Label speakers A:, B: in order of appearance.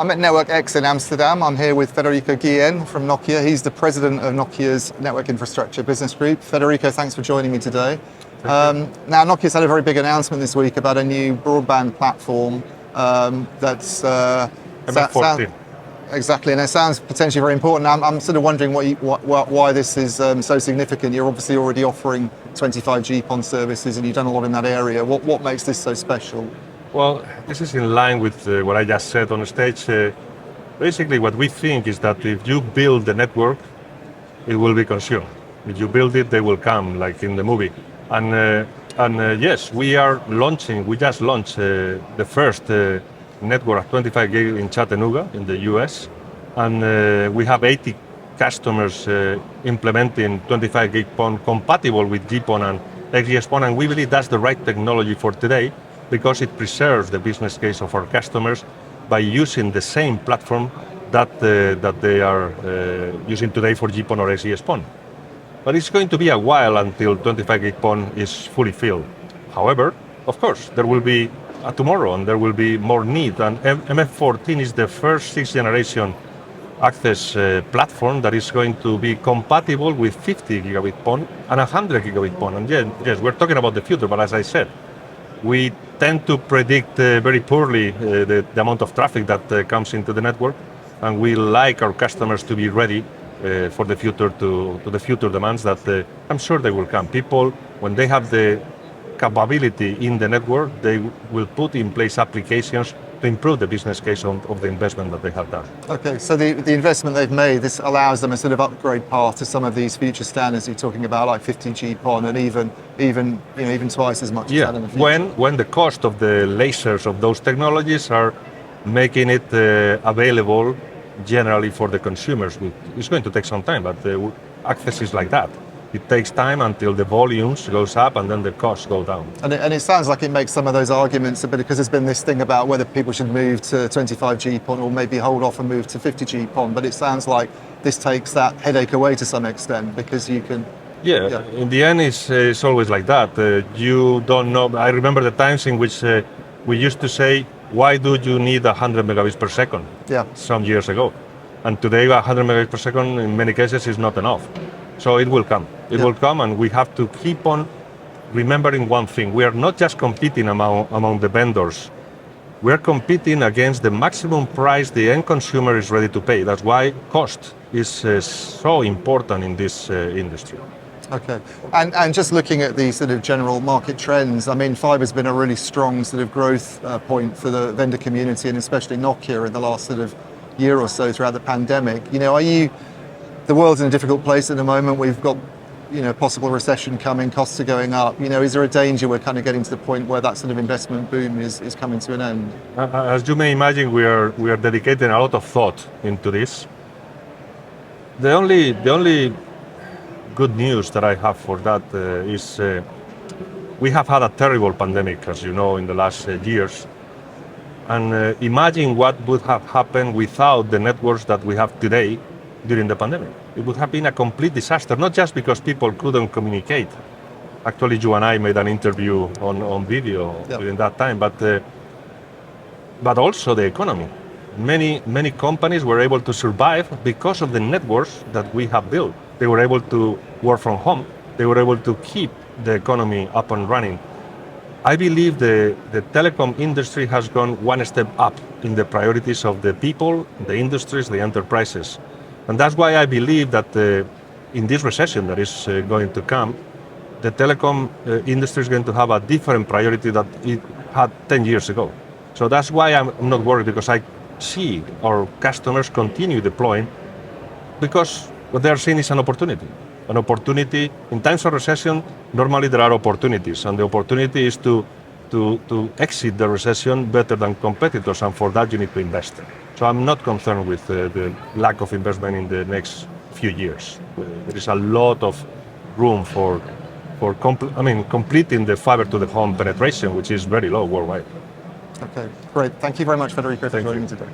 A: I'm at Network X in Amsterdam. I'm here with Federico Guillen from Nokia. He's the president of Nokia's Network Infrastructure Business Group. Federico, thanks for joining me today. Now, Nokia's had a very big announcement this week about a new broadband platform that's...
B: MF14.
A: Exactly, and it sounds potentially very important. I'm sort of wondering why this is so significant. You're obviously already offering 25 GPON services and you've done a lot in that area. What makes this so special?
B: Well, this is in line with what I just said on stage. Basically, what we think is that if you build the network, it will be consumed. If you build it, they will come, like in the movie. And yes, we just launched the first network at 25 gig in Chattanooga in the US. And we have 80 customers implementing 25 gig PON compatible with GPON and XGS-PON. And we believe that's the right technology for today, because it preserves the business case of our customers by using the same platform that they are using today for GPON or XGS-PON. But it's going to be a while until 25 gig PON is fully filled. However, of course, there will be a tomorrow and there will be more need. And MF14 is the first 6th generation access platform that is going to be compatible with 50 gigabit PON and 100 gigabit PON. And yes, we're talking about the future, but as I said, we tend to predict very poorly the amount of traffic that comes into the network, and we like our customers to be ready for the future, to the future demands that I'm sure they will come. People, when they have the capability in the network, they will put in place applications to improve the business case of the investment that they have done.
A: Okay, so the investment they've made, this allows them a sort of upgrade path to some of these future standards you're talking about, like 50G PON and even twice as much as that in the future.
B: When the cost of the lasers of those technologies are making it available generally for the consumers. It's going to take some time, but access is like that. It takes time until the volumes goes up and then the costs go down.
A: And it sounds like it makes some of those arguments a bit, because there's been this thing about whether people should move to 25G PON or maybe hold off and move to 50G PON, but it sounds like this takes that headache away to some extent, because you can...
B: Yeah. In the end it's always like that. You don't know. I remember the times in which we used to say, why do you need 100 megabits per second?
A: Yeah.
B: Some years ago. And today 100 megabits per second in many cases is not enough. So it will come. It will come, and we have to keep on remembering one thing. We are not just competing among the vendors. We are competing against the maximum price the end consumer is ready to pay. That's why cost is so important in this industry.
A: Okay, and just looking at the sort of general market trends, I mean, fiber's been a really strong sort of growth point for the vendor community, and especially Nokia in the last sort of year or so throughout the pandemic. The world's in a difficult place at the moment. We've got, possible recession coming, costs are going up. Is there a danger we're kind of getting to the point where that sort of investment boom is coming to an end?
B: As you may imagine, we are dedicating a lot of thought into this. The only good news that I have for that is we have had a terrible pandemic, as you know, in the last years. And imagine what would have happened without the networks that we have today during the pandemic. It would have been a complete disaster, not just because people couldn't communicate. Actually, you and I made an interview on video during that time, but also the economy. Many companies were able to survive because of the networks that we have built. They were able to work from home. They were able to keep the economy up and running. I believe the telecom industry has gone one step up in the priorities of the people, the industries, the enterprises. And that's why I believe that in this recession that is going to come, the telecom industry is going to have a different priority that it had 10 years ago. So that's why I'm not worried, because I see our customers continue deploying, because what they are seeing is an opportunity. An opportunity in times of recession. Normally there are opportunities, and the opportunity is to exit the recession better than competitors, and for that you need to invest. So I'm not concerned with the lack of investment in the next few years. There is a lot of room for completing the fiber to the home penetration, which is very low worldwide.
A: Okay, great. Thank you very much, Federico, for joining me today.